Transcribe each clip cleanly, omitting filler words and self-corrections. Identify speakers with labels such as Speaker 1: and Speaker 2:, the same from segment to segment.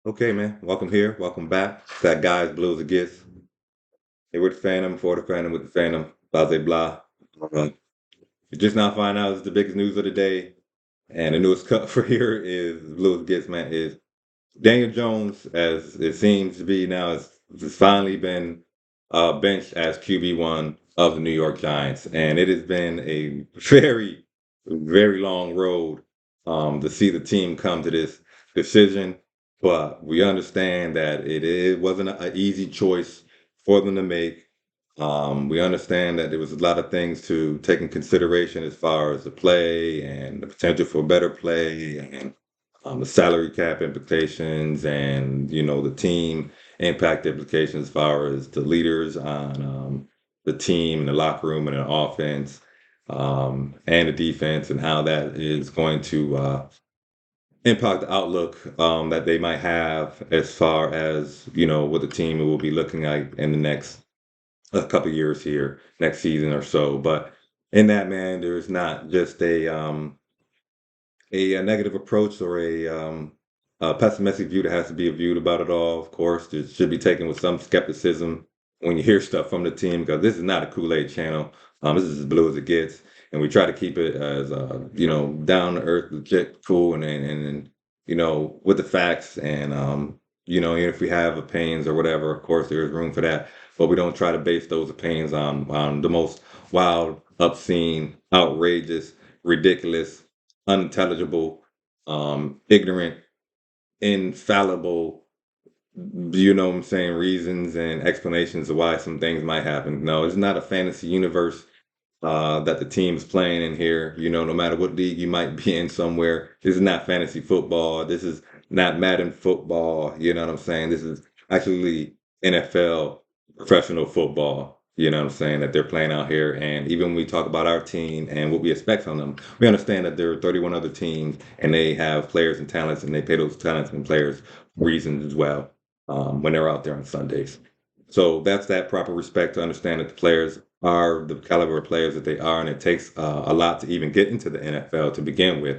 Speaker 1: Okay, man. Welcome here. Welcome back. It's that guys, blues, it gets. Here with the Phantom, for the Phantom, with the Phantom, blah, blah, blah. You just now find out it's the biggest news of the day. And the newest cut for here is Blues Gets, man, is Daniel Jones, as it seems to be now, has finally been benched as QB1 of the New York Giants. And it has been a very, very long road to see the team come to this decision. But we understand that it wasn't an easy choice for them to make. We understand that there was a lot of things to take in consideration as far as the play and the potential for better play and the salary cap implications and the team impact implications as far as the leaders on the team and the locker room and the offense and the defense and how that is going to impact the outlook that they might have as far as what the team will be looking like in the next a couple years here, next season or so. But in that, man, there's not just a negative approach or a pessimistic view that has to be viewed about it all. Of course, it should be taken with some skepticism when you hear stuff from the team because this is not a Kool-Aid channel. This is as blue as it gets, and we try to keep it as down to earth, legit, cool, and with the facts. And even if we have opinions or whatever, of course, there is room for that. But we don't try to base those opinions on the most wild, obscene, outrageous, ridiculous, unintelligible, ignorant, infallible, what I'm saying, reasons and explanations of why some things might happen. No, it's not a fantasy universe that the team's playing in here. No matter what league you might be in somewhere, this is not fantasy football. This is not Madden football. You know what I'm saying? This is actually NFL professional football. You know what I'm saying? That they're playing out here. And even when we talk about our team and what we expect from them, we understand that there are 31 other teams and they have players and talents and they pay those talents and players reasons as well when they're out there on Sundays. So that's that proper respect to understand that the players are the caliber of players that they are, and it takes a lot to even get into the NFL to begin with,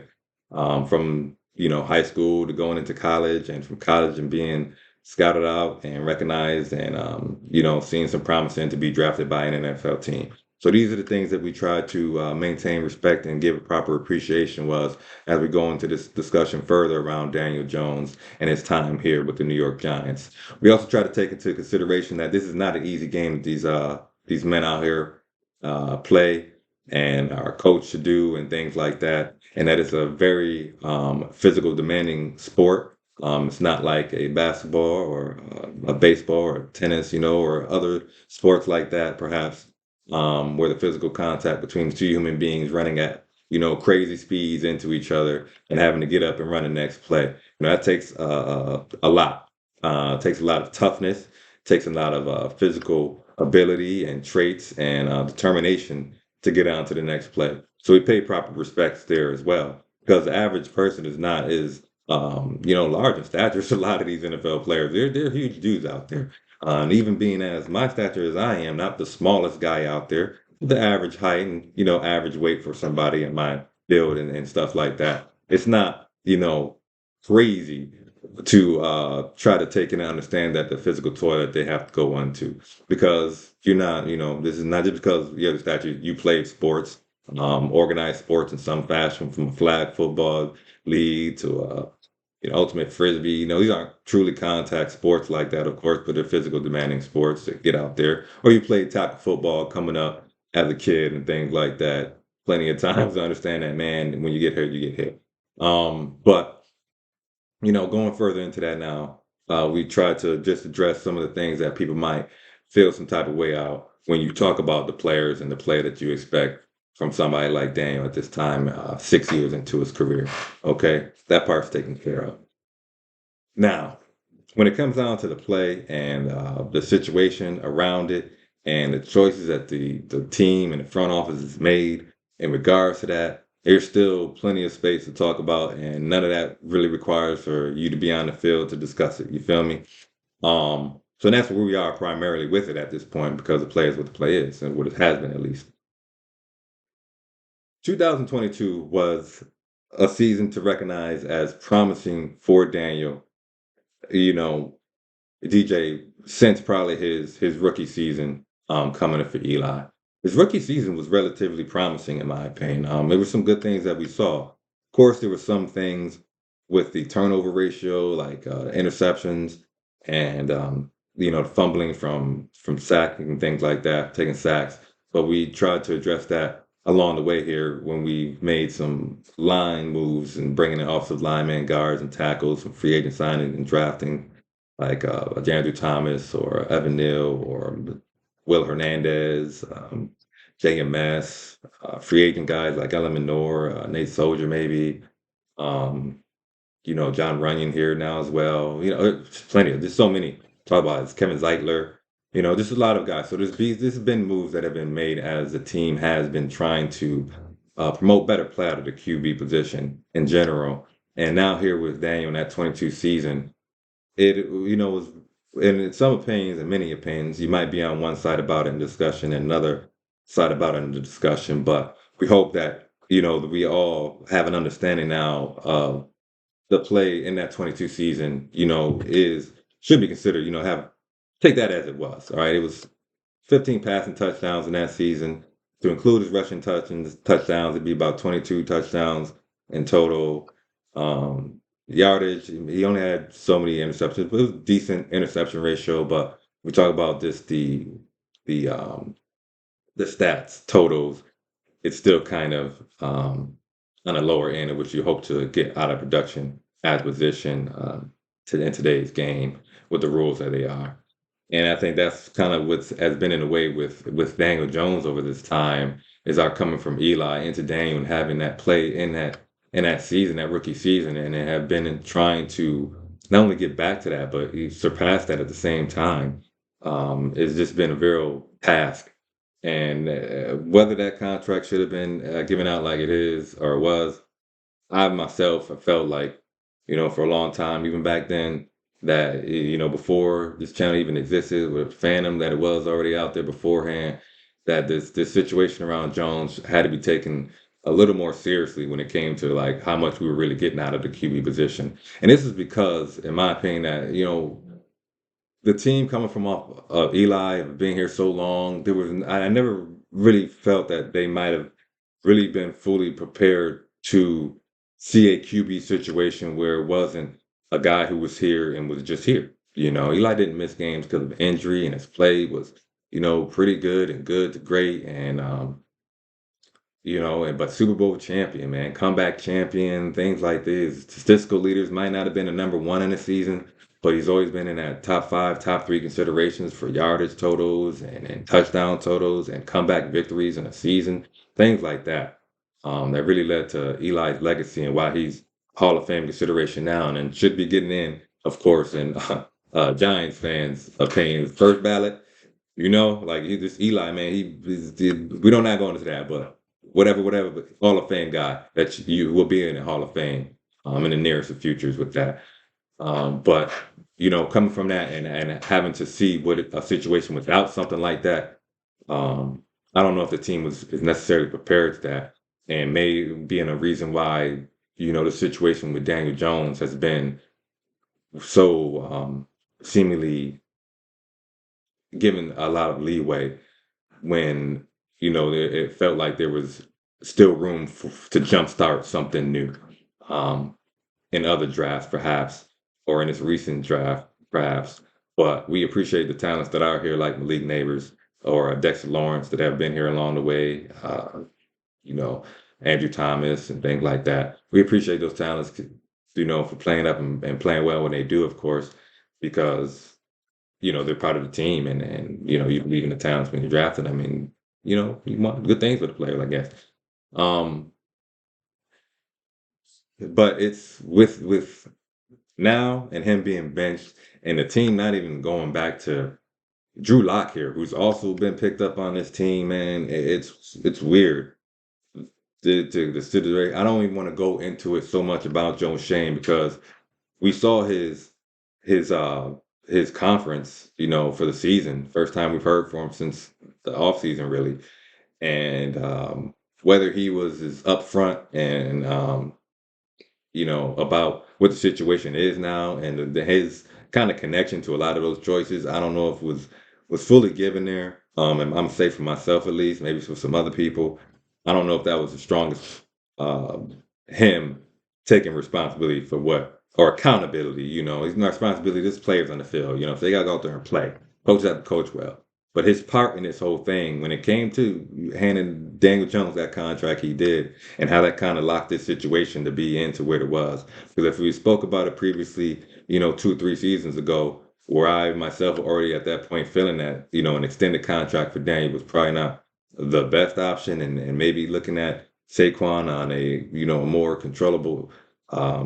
Speaker 1: from high school to going into college, and from college and being scouted out and recognized, and seeing some promising to be drafted by an NFL team. So these are the things that we try to maintain respect and give a proper appreciation was as we go into this discussion further around Daniel Jones and his time here with the New York Giants. We also try to take into consideration that this is not an easy game that these men out here play and are coached to do and things like that, and that it's a very physical demanding sport. It's not like a basketball or a baseball or tennis, or other sports like that, perhaps, where the physical contact between two human beings running at crazy speeds into each other and having to get up and run the next play. That takes a lot. Takes a lot of toughness, takes a lot of physical ability and traits and determination to get on to the next play. So we pay proper respects there as well, because the average person is not is large in stature. There's a lot of these NFL players. They're huge dudes out there. And even being as my stature as I am, not the smallest guy out there, the average height and average weight for somebody in my build and stuff like that. It's not crazy to try to take and understand that the physical toilet they have to go into because you're not, this is not just because you have the stature, you played sports, organized sports in some fashion from a flag football league to ultimate frisbee. These aren't truly contact sports like that, of course, but they're physical demanding sports to get out there. Or you played tackle football coming up as a kid and things like that. Plenty of times to understand that, man, when you get hurt, you get hit. But going further into that now, we try to just address some of the things that people might feel some type of way out when you talk about the players and the play that you expect from somebody like Daniel at this time, 6 years into his career. Okay, that part's taken care of. Now, when it comes down to the play and the situation around it and the choices that the team and the front office has made in regards to that, there's still plenty of space to talk about, and none of that really requires for you to be on the field to discuss it. You feel me? So that's where we are primarily with it at this point because the play is what the play is and what it has been at least. 2022 was a season to recognize as promising for Daniel you know, DJ since probably his rookie season coming up for Eli. His rookie season was relatively promising in my opinion. There were some good things that we saw. Of course, there were some things with the turnover ratio, like interceptions and fumbling from sacking and things like that, taking sacks. But we tried to address that along the way here when we made some line moves and bringing in offensive linemen, guards, and tackles, some free agent signing and drafting like Andrew Thomas or Evan Neal or Will Hernandez, JMS, free agent guys like Ellen Minor, Nate Soldier maybe, um, John Runyon here now as well. There's plenty of, there's so many. Talk about it's Kevin Zeitler, just a lot of guys. So there's been moves that have been made as the team has been trying to promote better play out of the QB position in general. And now here with Daniel in that 22 season, it was in some opinions and many opinions you might be on one side about it in discussion and another side about it in the discussion, but we hope that that we all have an understanding now of the play in that 22 season is should be considered, have take that as it was. All right, it was 15 passing touchdowns in that season. To include his rushing touchdowns, it'd be about 22 touchdowns in total. Yardage, he only had so many interceptions, but it was a decent interception ratio. But we talk about just the um, the stats totals, it's still kind of on the lower end of which you hope to get out of production acquisition in today's game with the rules that they are. And I think that's kind of what has been in the way with Daniel Jones over this time is our coming from Eli into Daniel and having that play in that season, that rookie season, and they have been trying to not only get back to that, but he surpassed that at the same time. It's just been a real task. And whether that contract should have been given out like it is or was, I myself have felt like, for a long time, even back then, that before this channel even existed, with Phantom, that it was already out there beforehand, that this situation around Jones had to be taken a little more seriously when it came to like how much we were really getting out of the QB position. And this is because, in my opinion, that the team coming from off Eli being here so long, I never really felt that they might have really been fully prepared to see a QB situation where it wasn't a guy who was here and was just here. Eli didn't miss games because of injury, and his play was, pretty good and good to great. And but Super Bowl champion, man, comeback champion, things like this. Statistical leaders might not have been a number one in the season, but he's always been in that top five, top three considerations for yardage totals and touchdown totals and comeback victories in a season, things like that. That really led to Eli's legacy and why he's Hall of Fame consideration now and should be getting in, of course, in Giants fans' opinion. First ballot, like he just Eli, man. We don't not go into that, but whatever, but Hall of Fame guy that you will be in the Hall of Fame in the nearest futures with that. But coming from that and having to see what a situation without something like that, um, I don't know if the team is necessarily prepared to that, and may be in a reason why the situation with Daniel Jones has been so seemingly given a lot of leeway when it felt like there was still room to jumpstart something new in other drafts, perhaps, or in this recent draft, perhaps. But we appreciate the talents that are here, like Malik Neighbors or Dexter Lawrence, that have been here along the way. You know, Andrew Thomas and things like that. We appreciate those talents, for playing up and playing well when they do, of course, because they're part of the team, and you believe in the talents when you're drafting them, and you want good things for the players, I guess. Um, but it's with now and him being benched and the team not even going back to Drew Lock here, who's also been picked up on this team, man. It's weird. The situation. I don't even want to go into it so much about Joe Schoen because we saw his uh his conference, for the season. First time we've heard from him since the offseason, really. And whether he was as upfront and about what the situation is now and his kind of connection to a lot of those choices. I don't know if was fully given there. And I'm safe for myself at least, maybe for some other people. I don't know if that was the strongest him taking responsibility for what or accountability. He's not responsibility. This players on the field. If they got to go out there and play, coach have to coach well. But his part in this whole thing, when it came to handing Daniel Jones that contract he did, and how that kind of locked this situation to be into where it was. Because if we spoke about it previously, 2, 3 seasons ago, where I myself already at that point feeling that, an extended contract for Daniel was probably not the best option, and maybe looking at Saquon on a more controllable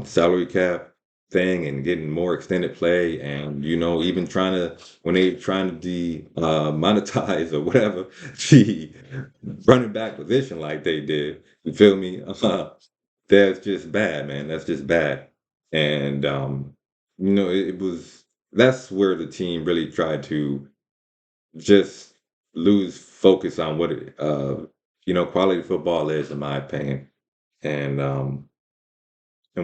Speaker 1: salary cap thing and getting more extended play and even trying to when they trying to monetize or whatever the running back position like they did, you feel me? That's just bad, man. That's just bad. And it was that's where the team really tried to just lose focus on what quality football is, in my opinion. And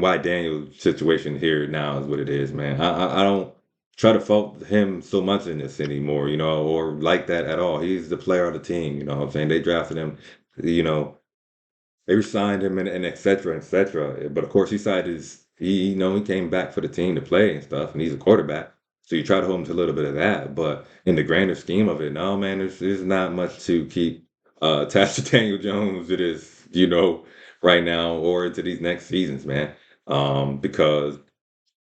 Speaker 1: why Daniel's situation here now is what it is, man. I don't try to fault him so much in this anymore, or like that at all. He's the player of the team, you know what I'm saying? They drafted him, you know, they signed him and et cetera, et cetera. But of course, he came back for the team to play and stuff, and he's a quarterback. So you try to hold him to a little bit of that. But in the grander scheme of it, no, man, there's not much to keep attached to Daniel Jones. It is, right now or into these next seasons, man. Because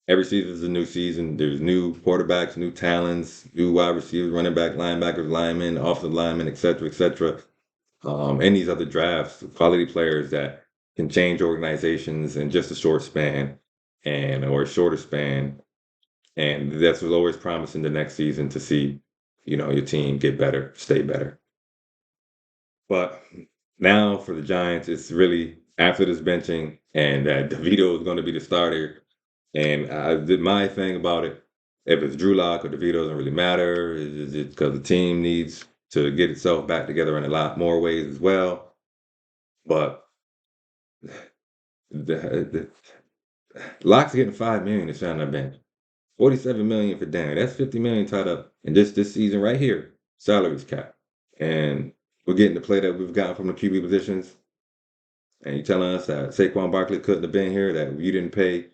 Speaker 1: every season is a new season. There's new quarterbacks, new talents, new wide receivers, running back, linebackers, linemen, offensive linemen, et cetera, et cetera. And these other drafts, quality players that can change organizations in just a short span or a shorter span. And that's what's always promising the next season to see, your team get better, stay better. But now for the Giants, it's really after this benching and that DeVito is going to be the starter. And I did my thing about it. If it's Drew Lock or DeVito, doesn't really matter. It's because the team needs to get itself back together in a lot more ways as well. But the Lock's getting $5 million to sign that bench. $47 million for Dan. That's $50 million tied up in just this season right here. Salaries cap. And we're getting the play that we've gotten from the QB positions. And you're telling us that Saquon Barkley couldn't have been here, that you didn't pay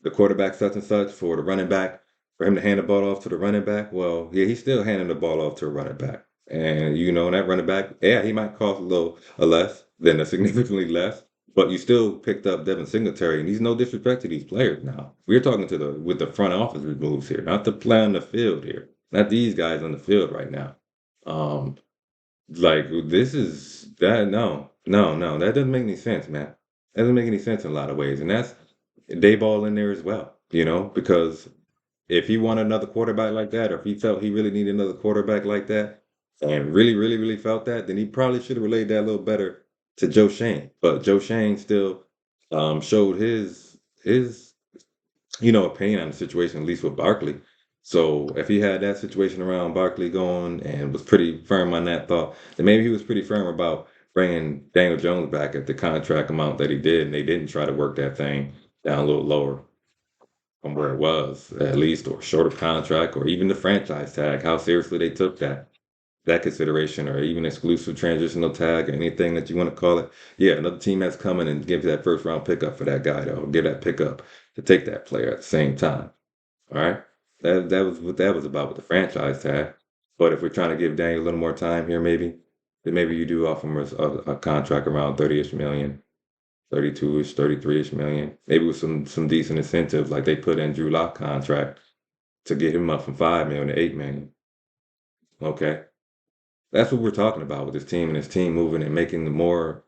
Speaker 1: the quarterback such and such for the running back, for him to hand the ball off to the running back. Well, yeah, he's still handing the ball off to a running back. And that running back, yeah, he might cost a less than a significantly less, but you still picked up Devin Singletary, and he's no disrespect to these players now. We're talking with the front office moves here, not the play on the field here, not these guys on the field right now. Um, like this is that no, no, no, that doesn't make any sense, man. That doesn't make any sense in a lot of ways. And that's Dayball in there as well, because if he wanted another quarterback like that, or if he felt he really needed another quarterback like that, and really, really, really felt that, then he probably should have relayed that a little better to Joe Schoen. But Joe Schoen still showed his opinion on the situation, at least with Barkley. So if he had that situation around Barkley going and was pretty firm on that thought, then maybe he was pretty firm about bringing Daniel Jones back at the contract amount that he did, and they didn't try to work that thing down a little lower from where it was, at least, or shorter contract, or even the franchise tag, how seriously they took that consideration, or even exclusive transitional tag, or anything that you want to call it. Yeah, another team has come in and give that first round pickup for that guy, though, give that pickup to take that player at the same time. All right. That was what that was about with the franchise tag. But if we're trying to give Daniel a little more time here, then maybe you do offer him a contract around 30-ish million. 32-ish, 33-ish million. Maybe with some decent incentives like they put in Drew Lock contract to get him up from 5 million to 8 million. Okay. That's what we're talking about with this team and this team moving and making the more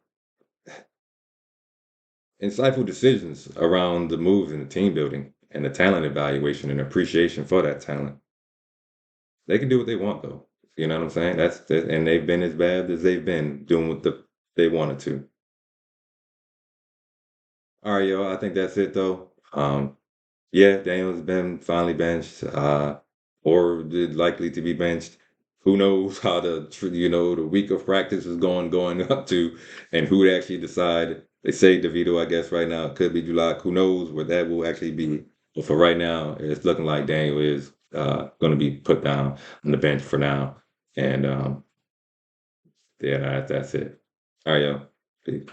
Speaker 1: insightful decisions around the moves in the team building and the talent evaluation and appreciation for that talent. They can do what they want though. You know what I'm saying? And they've been as bad as they've been doing what they wanted to. All right, yo, I think that's it though. Yeah, Daniel's been finally benched, or likely to be benched. Who knows how the week of practice is going up to, and who would actually decide They say DeVito, I guess right now it could be July. Who knows where that will actually be? But for right now, it's looking like Daniel is going to be put down on the bench for now. And yeah, that's it. All right, yo. Peace.